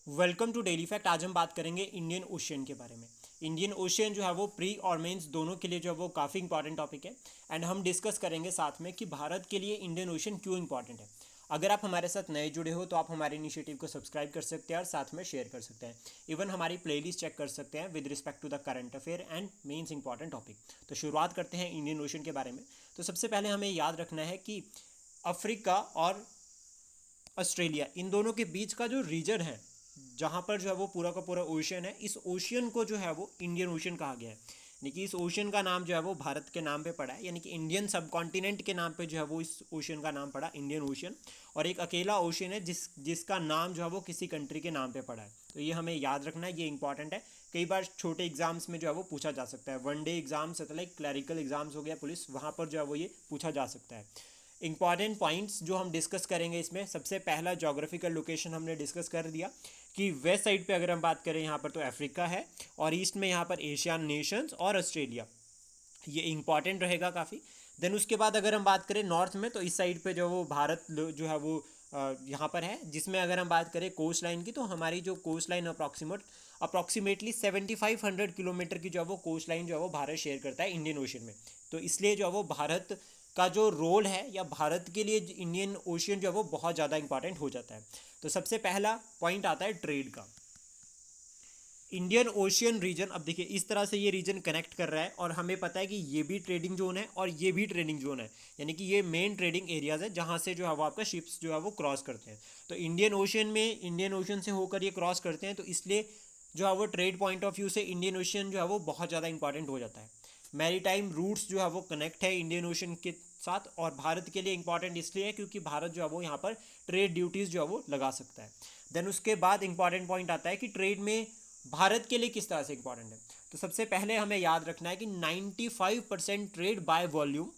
Welcome to daily fact. आज हम बात करेंगे इंडियन ओशियन के बारे में। इंडियन ओशियन जो है वो प्री और मेंस दोनों के लिए जो है वो काफ़ी इंपॉर्टेंट टॉपिक है। एंड हम डिस्कस करेंगे साथ में कि भारत के लिए इंडियन ओशियन क्यों इंपॉर्टेंट है। अगर आप हमारे साथ नए जुड़े हो तो आप हमारे इनिशिएटिव को सब्सक्राइब कर सकते हैं और साथ में शेयर कर सकते हैं। इवन हमारी प्लेलिस्ट चेक कर सकते हैं with respect to the current affair and mains important topic. तो शुरुआत करते हैं इंडियन ओशियन के बारे में। तो सबसे पहले हमें याद रखना है कि अफ्रीका और ऑस्ट्रेलिया इन दोनों के बीच का जो रीजन है जहाँ पर जो है वो पूरा का पूरा ओशियन है, इस ओशियन को जो है वो इंडियन ओशियन कहा गया है। यानी कि इस ओशियन का नाम जो है वो भारत के नाम पे पड़ा है, यानी कि इंडियन सब कॉन्टिनेंट के नाम पे जो है वो इस ओशियन का नाम पड़ा इंडियन ओशियन। और एक अकेला ओशियन है जिसका नाम जो है वो किसी कंट्री के नाम पे पड़ा है। तो ये हमें याद रखना है, ये इंपॉर्टेंट है। कई बार छोटे एग्जाम्स में जो है वो पूछा जा सकता है, one day exams like clerical exams हो गया पुलिस, वहाँ पर जो है वो ये पूछा जा सकता है। इंपॉर्टेंट पॉइंट्स जो हम डिस्कस करेंगे इसमें, सबसे पहला जोग्राफिकल लोकेशन हमने डिस्कस कर दिया कि वेस्ट साइड पे अगर हम बात करें यहाँ पर तो अफ्रीका है, और ईस्ट में यहाँ पर एशियन नेशंस और ऑस्ट्रेलिया, ये इंपॉर्टेंट रहेगा काफ़ी। देन उसके बाद अगर हम बात करें नॉर्थ में तो इस साइड पे जो वो भारत जो है वो यहाँ पर है, जिसमें अगर हम बात करें कोस्ट लाइन की तो हमारी जो कोस्ट लाइन अप्रॉक्सीमेटली 7500 किलोमीटर की जो है वो कोस्ट लाइन जो है वो भारत शेयर करता है इंडियन ओशियन में। तो इसलिए जो है वो भारत का जो रोल है या भारत के लिए इंडियन ओशियन जो है वो बहुत ज़्यादा इंपॉर्टेंट हो जाता है। तो सबसे पहला पॉइंट आता है ट्रेड का। इंडियन ओशियन रीजन, अब देखिए इस तरह से ये रीजन कनेक्ट कर रहा है और हमें पता है कि ये भी ट्रेडिंग जोन है और ये भी ट्रेडिंग जोन है, यानी कि ये मेन ट्रेडिंग एरियाज है जहाँ से जो है वो आपका शिप्स जो है वो क्रॉस करते हैं। तो इंडियन ओशियन से होकर ये क्रॉस करते हैं, तो इसलिए जो है वो ट्रेड पॉइंट ऑफ व्यू से इंडियन ओशियन जो है वो बहुत ज़्यादा इंपॉर्टेंट हो जाता है। मैरीटाइम रूट्स जो है वो कनेक्ट है इंडियन ओशियन के साथ, और भारत के लिए इंपॉर्टेंट इसलिए है क्योंकि भारत जो है वो यहाँ पर ट्रेड ड्यूटीज़ जो है वो लगा सकता है। देन उसके बाद इंपॉर्टेंट पॉइंट आता है कि ट्रेड में भारत के लिए किस तरह से इंपॉर्टेंट है। तो सबसे पहले हमें याद रखना है कि 95% trade by volume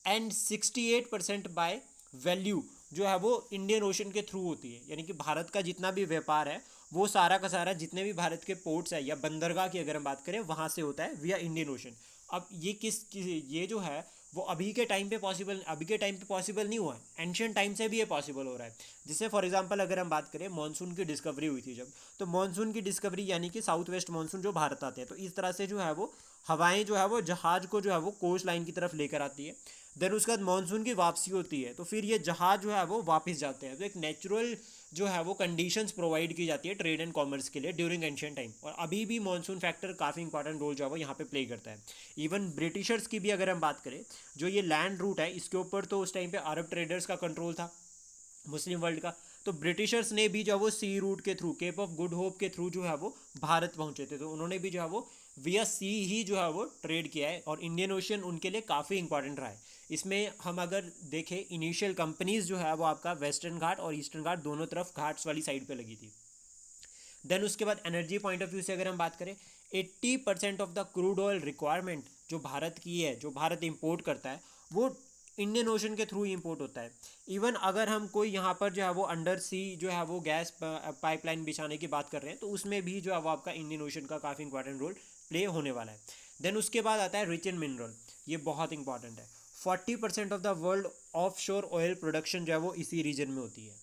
and 68% by value जो है वो इंडियन ओशन के थ्रू होती है। यानी कि भारत का जितना भी व्यापार है वो सारा का सारा, जितने भी भारत के पोर्ट्स है या बंदरगाह की अगर हम बात करें, वहाँ से होता है विया इंडियन ओशन। अब ये जो है वो अभी के टाइम पे पॉसिबल नहीं हुआ है, एंशियंट टाइम से भी ये पॉसिबल हो रहा है। जैसे फॉर एग्जांपल अगर हम बात करें, मानसून की डिस्कवरी हुई थी जब, तो मानसून की डिस्कवरी यानी कि साउथ वेस्ट मानसून जो भारत आते हैं, तो इस तरह से जो है वो हवाएं जो है वो जहाज को जो है वो कोस्ट लाइन की तरफ लेकर आती है। देन उसके बाद मानसून की वापसी होती है, तो फिर ये जहाज जो है वो वापस जाते हैं। तो एक नेचुरल जो है वो कंडीशंस प्रोवाइड की जाती है ट्रेड एंड कॉमर्स के लिए ड्यूरिंग एंशियंट टाइम, और अभी भी मानसून फैक्टर काफ़ी इंपॉर्टेंट रोल जो है वो यहाँ पे प्ले करता है। इवन ब्रिटिशर्स की भी अगर हम बात करें, जो ये लैंड रूट है इसके ऊपर तो उस टाइम पे अरब ट्रेडर्स का कंट्रोल था, मुस्लिम वर्ल्ड का। तो ब्रिटिशर्स ने भी जो है वो सी रूट के थ्रू, केप ऑफ गुड होप के थ्रू जो है वो भारत पहुंचे थे, तो उन्होंने भी जो है वो विया सी ही जो है वो ट्रेड किया है, और इंडियन ओशियन उनके लिए काफ़ी इंपॉर्टेंट रहा है। इसमें हम अगर देखें, इनिशियल कंपनीज जो है वो आपका वेस्टर्न घाट और ईस्टर्न घाट दोनों तरफ घाट्स वाली साइड पे लगी थी। देन उसके बाद एनर्जी पॉइंट ऑफ व्यू से अगर हम बात करें, 80% of the crude oil requirement जो भारत की है, जो भारत इंपोर्ट करता है, वो इंडियन ओशन के थ्रू ही इंपोर्ट होता है। इवन अगर हम कोई यहाँ पर जो है वो अंडर सी जो है वो गैस पाइपलाइन बिछाने की बात कर रहे हैं, तो उसमें भी जो है वो आपका इंडियन ओशन का काफ़ी इंपॉर्टेंट रोल प्ले होने वाला है। देन उसके बाद आता है रिच इन मिनरल, ये बहुत इंपॉर्टेंट है। 40% ऑफ द वर्ल्ड ऑफ शोर ऑयल प्रोडक्शन जो है वो इसी रीजन में होती है।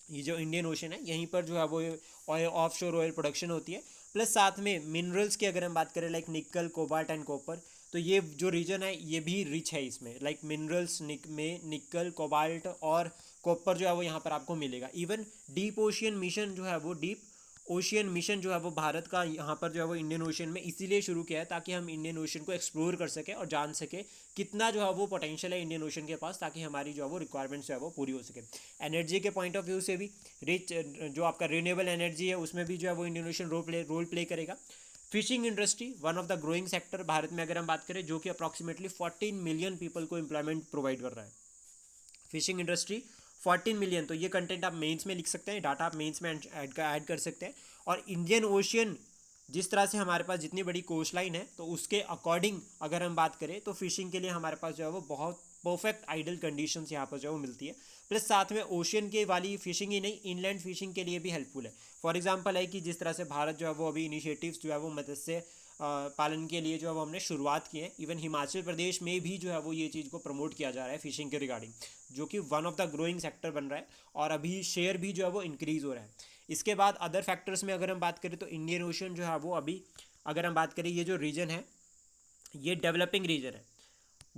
ये जो इंडियन ओशन है यहीं पर जो है वो ऑयल ऑफ शोर ऑयल प्रोडक्शन होती है। प्लस साथ में मिनरल्स की अगर हम बात करें, लाइक निकल, कोबाल्ट एंड कॉपर, तो ये जो रीजन है ये भी रिच है इसमें, लाइक मिनरल्स में निकल, कोबाल्ट और कॉपर जो है वो यहाँ पर आपको मिलेगा। इवन डीप ओशियन मिशन जो है वो डीप ओशियन मिशन जो है वो भारत का यहाँ पर जो है वो इंडियन ओशन में इसीलिए शुरू किया है ताकि हम इंडियन ओशन को एक्सप्लोर कर सके और जान सके कितना जो है वो पोटेंशियल है इंडियन ओशन के पास, ताकि हमारी जो है वो रिक्वायरमेंट्स जो है वो पूरी हो सके। एनर्जी के पॉइंट ऑफ व्यू से भी रिच जो आपका रिन्यूएबल एनर्जी है उसमें भी जो है वो इंडियन ओशन रोल प्ले करेगा। Fishing industry one of the growing sector Bharat में अगर हम बात करें, जो कि अप्रॉक्सीमेटली 14 मिलियन पीपल को एम्प्लॉयमेंट प्रोवाइड कर रहा है। फिशिंग इंडस्ट्री 14 मिलियन, तो ये कंटेंट आप मेंस में लिख सकते हैं, डाटा आप मेंस में ऐड कर सकते हैं। और इंडियन ओशियन जिस तरह से हमारे पास जितनी बड़ी कोस्ट लाइन है, तो उसके अकॉर्डिंग अगर हम बात करें तो फिशिंग के लिए हमारे पास जो है वो बहुत परफेक्ट आइडल कंडीशंस यहाँ पर जो है वो मिलती है। प्लस साथ में ओशियन के वाली फिशिंग ही नहीं, इनलैंड फिशिंग के लिए भी हेल्पफुल है। फॉर एग्जांपल है कि जिस तरह से भारत जो है वो अभी इनिशिएटिव्स जो है वो मत्स्य पालन के लिए जो है वो हमने शुरुआत की है। इवन हिमाचल प्रदेश में भी जो है वो ये चीज़ को प्रमोट किया जा रहा है फिशिंग के रिगार्डिंग, जो कि one of the growing sector बन रहा है और अभी शेयर भी जो है वो इंक्रीज़ हो रहा है। इसके बाद अदर फैक्टर्स में अगर हम बात करें तो इंडियन ओशन जो है वो अभी अगर हम बात करें ये जो रीजन है ये डेवलपिंग रीजन है,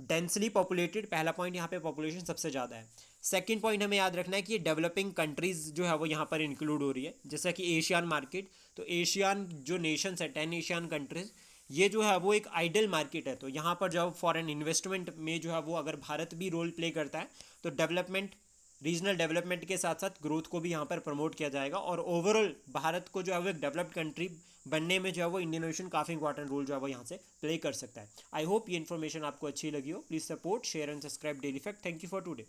डेंसली पॉपुलेटेड, पहला पॉइंट यहाँ पे पॉपुलेशन सबसे ज़्यादा है। सेकंड पॉइंट हमें याद रखना है कि ये डेवलपिंग कंट्रीज़ जो है वो यहाँ पर इंक्लूड हो रही है, जैसा कि एशियन मार्केट। तो एशियन जो नेशंस है 10 एशियन कंट्रीज़, ये जो है वो एक आइडल मार्केट है। तो यहाँ पर जो फॉरेन इन्वेस्टमेंट में जो है वो अगर भारत भी रोल प्ले करता है तो डेवलपमेंट, रीजनल डेवलपमेंट के साथ साथ ग्रोथ को भी यहाँ पर प्रमोट किया जाएगा, और ओवरऑल भारत को जो है वो एक डेवलप्ड कंट्री बनने में जो है वो इंडियन ओशन काफ़ी इंपॉर्टेंट रोल जो है वो यहाँ से प्ले कर सकता है। आई होप ये इन्फॉर्मेशन आपको अच्छी लगी हो। Please support, share and subscribe daily fact. Thank you for today.